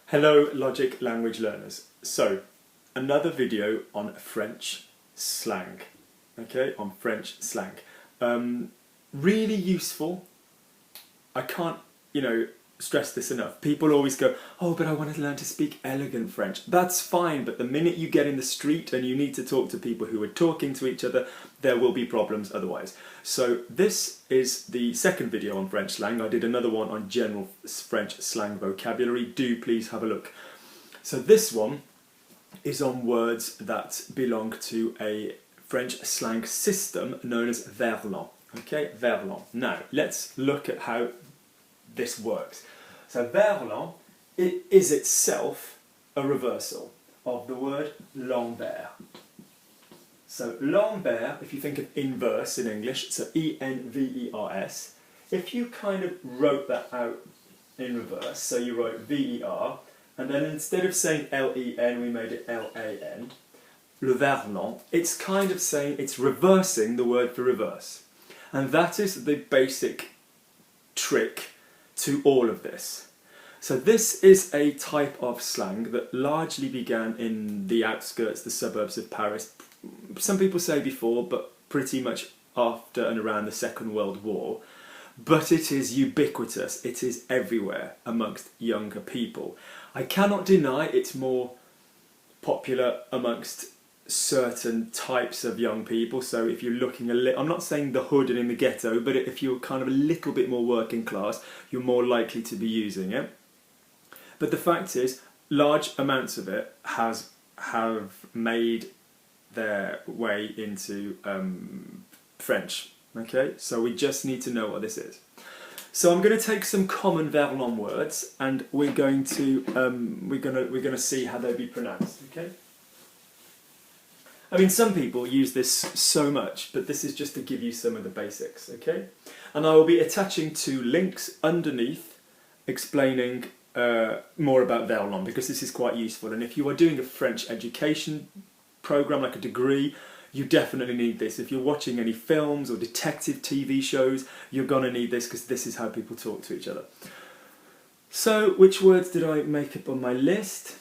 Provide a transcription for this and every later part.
Hello Logic language learners. So, another video on French slang, okay, on French slang. Really useful. I can't, stress this enough. People always go, oh, but I want to learn to speak elegant French. That's fine, but the minute you get in the street and you need to talk to people who are talking to each other, there will be problems otherwise. So this is the second video on French slang. I did another one on general French slang vocabulary. Do please have a look. So this one is on words that belong to a French slang system known as VERLAN. Okay, VERLAN. Now, let's look at how this works. So VERLAN, it is itself a reversal of the word Lambert. So Lambert, if you think of inverse in English, so E-N-V-E-R-S, if you kind of wrote that out in reverse, so you wrote V-E-R, and then instead of saying L-E-N, we made it L-A-N, le VERLAN, it's kind of saying, it's reversing the word for reverse. And that is the basic trick to all of this. So this is a type of slang that largely began in the outskirts, the suburbs of Paris. Some people say before, but pretty much after and around the Second World War. But it is ubiquitous, it is everywhere amongst younger people. I cannot deny it's more popular amongst certain types of young people. So if you're looking I'm not saying the hood and in the ghetto, but if you're kind of a little bit more working class, you're more likely to be using it. But the fact is, large amounts of it have made their way into French. Okay, so we just need to know what this is. So I'm going to take some common VERLAN words, and we're going to see how they be pronounced. Okay. I mean, some people use this so much, but this is just to give you some of the basics, okay? And I will be attaching 2 links underneath explaining more about VERLAN, because this is quite useful. And if you are doing a French education program, like a degree, you definitely need this. If you're watching any films or detective TV shows, you're going to need this, because this is how people talk to each other. So, which words did I make up on my list?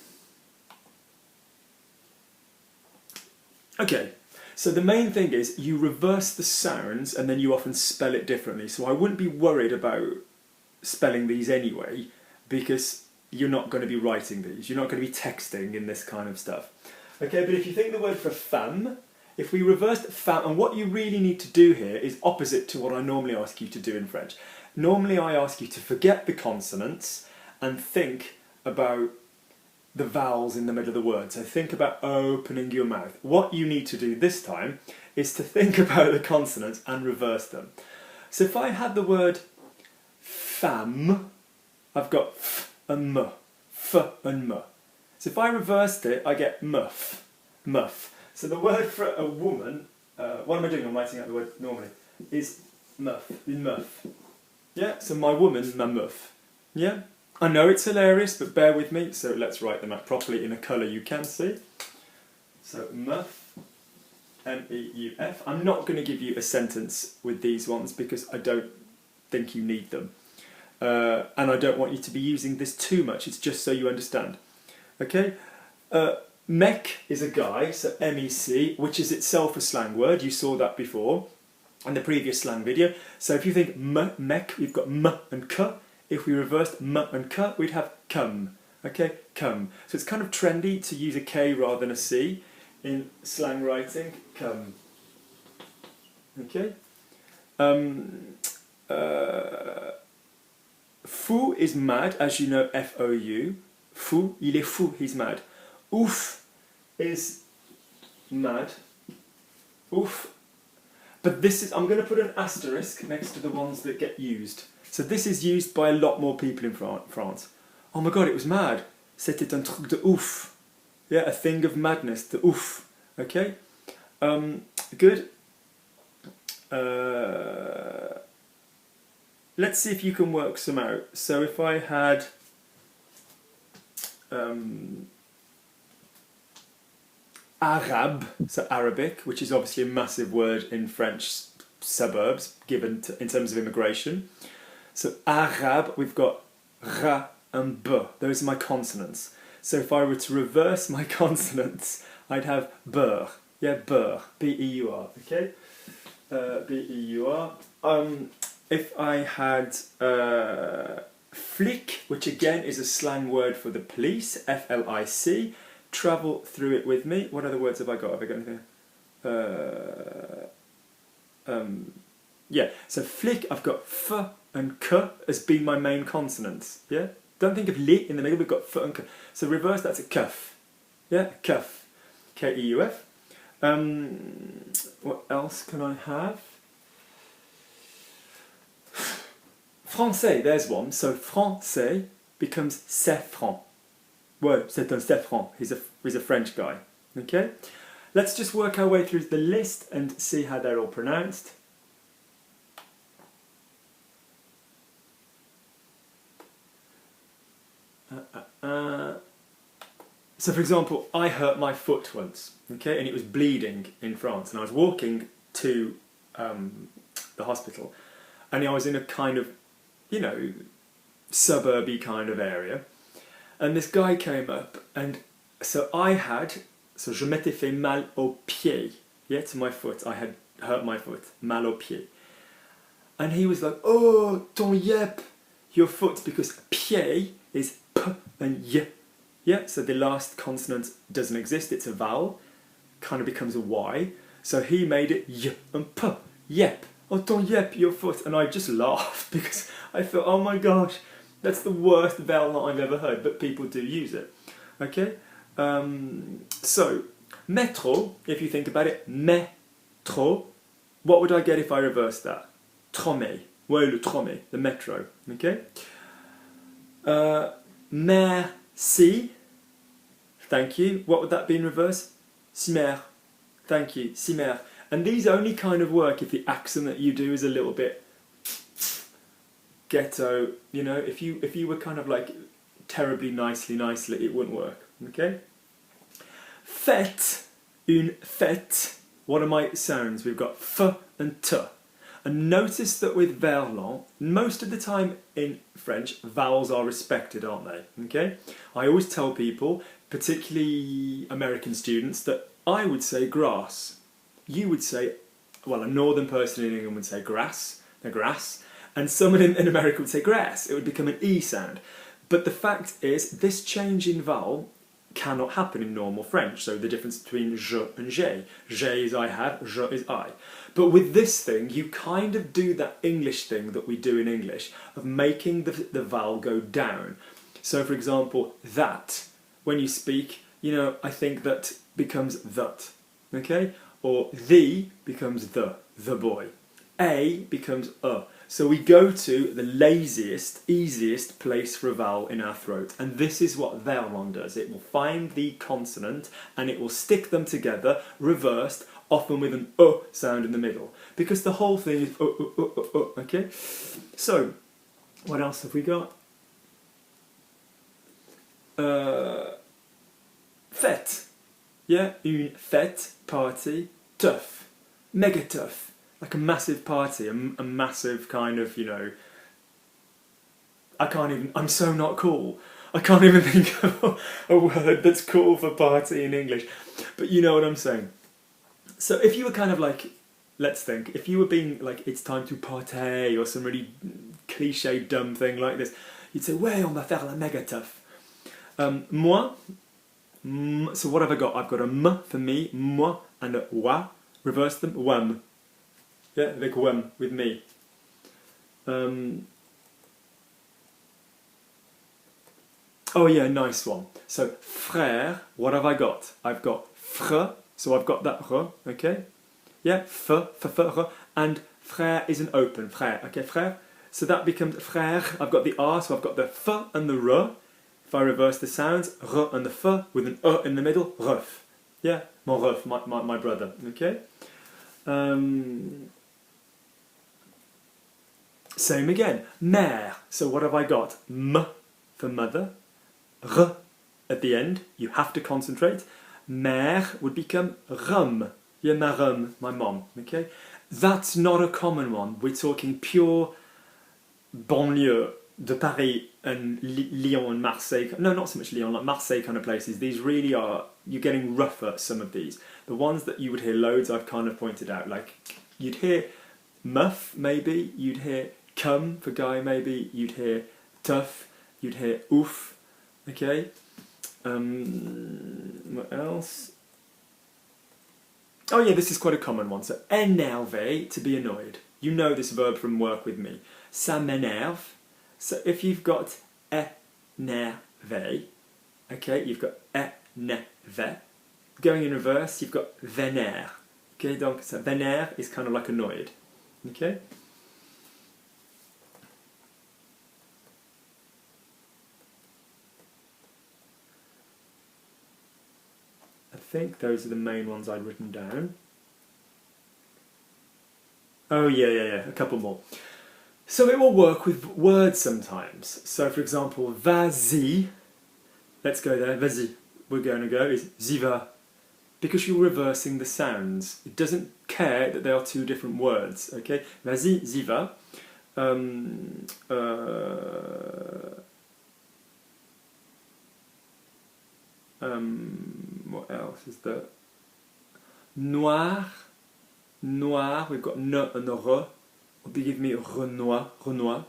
Okay, so the main thing is you reverse the sounds and then you often spell it differently. So I wouldn't be worried about spelling these anyway, because you're not going to be writing these. You're not going to be texting in this kind of stuff. Okay, but if you think the word for femme, if we reversed femme, and what you really need to do here is opposite to what I normally ask you to do in French. Normally I ask you to forget the consonants and think about the vowels in the middle of the word. So think about opening your mouth. What you need to do this time is to think about the consonants and reverse them. So if I had the word femme, I've got f and m, f and m. So if I reversed it, I get muff, muff. So the word for a woman, what am I doing? I'm writing out the word normally, is muff, muff. Yeah, so my woman, ma muff. Yeah? I know it's hilarious, but bear with me, so let's write them out properly in a colour you can see. So, muff, M-E-U-F. I'm not going to give you a sentence with these ones because I don't think you need them. And I don't want you to be using this too much, it's just so you understand. Okay? Mec is a guy, so M-E-C, which is itself a slang word. You saw that before in the previous slang video. So if you think mec, we've got m and k. If we reversed m and k, we'd have come. Okay, come. So it's kind of trendy to use a k rather than a c in slang writing. Come. Okay. Fou is mad, as you know, F-O-U. Fou, il est fou, he's mad. Ouf is mad. Ouf. But this is, I'm going to put an asterisk next to the ones that get used. So this is used by a lot more people in France. Oh my god, it was mad. C'était un truc de ouf. Yeah, a thing of madness, the ouf. Okay? Good. Let's see if you can work some out. So if I had Arab, so Arabic, which is obviously a massive word in French suburbs, given in terms of immigration. So Arab, we've got ra and B. Those are my consonants. So if I were to reverse my consonants, I'd have beur. Yeah, beur. B-E-U-R. Okay? B-E-U-R. If I had flic, which again is a slang word for the police, F-L-I-C, travel through it with me. What other words have I got? Have I got anything? Yeah, so flic, I've got F and K as being my main consonants. Yeah? Don't think of li in the middle, we've got F and K. So reverse, that's a cuff. Yeah, cuff. K-E-U-F. What else can I have? Français, there's one. So français becomes c'est franc. Ouais, c'est un c'est franc. He's a French guy. Okay? Let's just work our way through the list and see how they're all pronounced. So for example, I hurt my foot once, okay, and it was bleeding in France, and I was walking to the hospital, and I was in a kind of, you know, suburby kind of area, and this guy came up, and so je m'étais fait mal au pied, yeah, to my foot, I had hurt my foot, mal au pied, and he was like, oh, ton yep, your foot, because pied is p and y. Yeah, so the last consonant doesn't exist, it's a vowel, kind of becomes a Y. So he made it y and p, yep. Oh, ton yep, your foot. And I just laughed because I thought, oh my gosh, that's the worst vowel I've ever heard, but people do use it. Okay? So, métro, if you think about it, métro, what would I get if I reversed that? Tromé. Ouais, le tromé, the metro. Okay? Merci, thank you. What would that be in reverse? Cimer, thank you, cimer. And these only kind of work if the accent that you do is a little bit ghetto. You know, if you were kind of like terribly nicely, it wouldn't work. Okay. Fête, une fête. What are my sounds? We've got f and t. And notice that with VERLAN, most of the time in French, vowels are respected, aren't they? Okay? I always tell people, particularly American students, that I would say grass. You would say, well, a northern person in England would say grass, and someone in America would say grass. It would become an E sound. But the fact is, this change in vowel cannot happen in normal French. So the difference between je and j'ai. J'ai is I have, je is I. But with this thing, you kind of do that English thing that we do in English of making the vowel go down. So for example, that, when you speak, you know, I think that becomes that, okay? Or the becomes the boy. A becomes a. So we go to the laziest, easiest place for a vowel in our throat. And this is what VERLAN does. It will find the consonant and it will stick them together, reversed, often with an sound in the middle. Because the whole thing is okay? So, what else have we got? Fête. Yeah, une fête, party, tough, mega tough. Like a massive party, a massive kind of, you know, I'm so not cool. I can't even think of a word that's cool for party in English. But you know what I'm saying. So if you were kind of like, let's think, if you were being like, it's time to party, or some really cliche dumb thing like this, you'd say, ouais, on va faire la méga tough. Moi, so what have I got? I've got a m for me, moi, and a wa. Reverse them, wam. Yeah, like wam, with me. Oh yeah, nice one. So, frère, what have I got? I've got fr, so I've got that r, okay? Yeah, r, and frère is an open, frère, okay, frère? So that becomes frère, I've got the r, so I've got the f and the r. If I reverse the sounds, r and the f, with an in the middle, ref. Yeah, mon ref, my brother, okay? Same again, mère. So what have I got? M for mother, r at the end, you have to concentrate. Mère would become rum. Yeah, ma rum, my mom, okay? That's not a common one. We're talking pure banlieue de Paris and Lyon and Marseille, no, not so much Lyon, like Marseille kind of places, these really are, you're getting rougher, some of these. The ones that you would hear loads, I've kind of pointed out, like you'd hear muff maybe, you'd hear come for guy maybe, you'd hear tough, you'd hear oof, okay? What else? Oh yeah, this is quite a common one, so énervé, to be annoyed. You know this verb from work with me. Ça m'énerve. So if you've got énervé, okay, you've got énervé. Going in reverse, you've got vénère. Okay, donc so vénère is kind of like annoyed. Okay? I think those are the main ones I'd written down. Oh yeah, a couple more. So it will work with words sometimes. So for example, vas-y, let's go there, vas-y, we're going to go, is j'y va. Because you're reversing the sounds. It doesn't care that they are two different words, okay? Vas-y, j'y va. What else is there? Noir, noir, we've got ne and a re. Would be give me renoir, renoir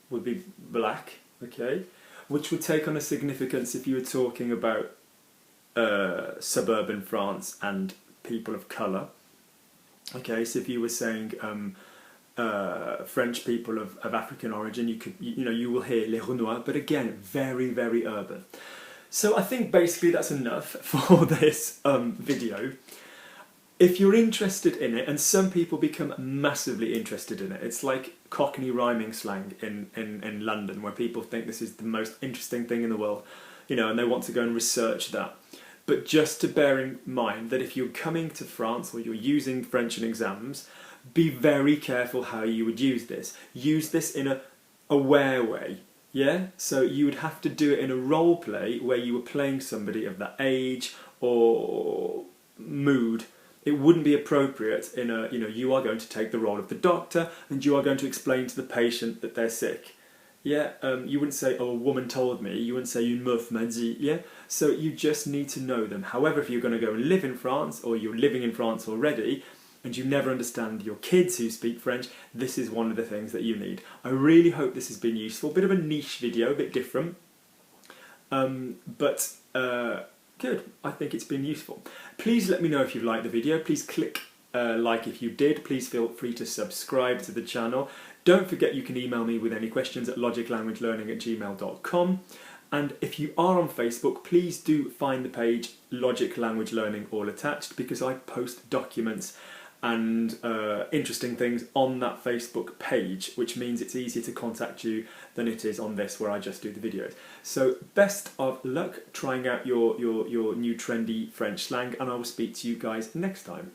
would be black, okay? Which would take on a significance if you were talking about suburban France and people of colour. Okay, so if you were saying French people of African origin, you will hear les Renois, but again, very, very urban. So I think basically that's enough for this video. If you're interested in it, and some people become massively interested in it, it's like Cockney rhyming slang in London, where people think this is the most interesting thing in the world, and they want to go and research that. But just to bear in mind that if you're coming to France or you're using French in exams, be very careful how you would use this. Use this in a aware way, yeah? So you would have to do it in a role play where you were playing somebody of that age or mood. It wouldn't be appropriate in a, you are going to take the role of the doctor and you are going to explain to the patient that they're sick. Yeah, you wouldn't say, oh, a woman told me. You wouldn't say, une meuf m'a dit. Yeah, so you just need to know them. However, if you're going to go and live in France, or you're living in France already, and you never understand your kids who speak French, this is one of the things that you need. I really hope this has been useful. Bit of a niche video, a bit different. But good, I think it's been useful. Please let me know if you've liked the video. Please click like if you did. Please feel free to subscribe to the channel. Don't forget you can email me with any questions at logiclanguagelearning@gmail.com. And if you are on Facebook, please do find the page Logic Language Learning all attached, because I post documents and interesting things on that Facebook page, which means it's easier to contact you than it is on this where I just do the videos. So best of luck trying out your new trendy French slang, and I will speak to you guys next time.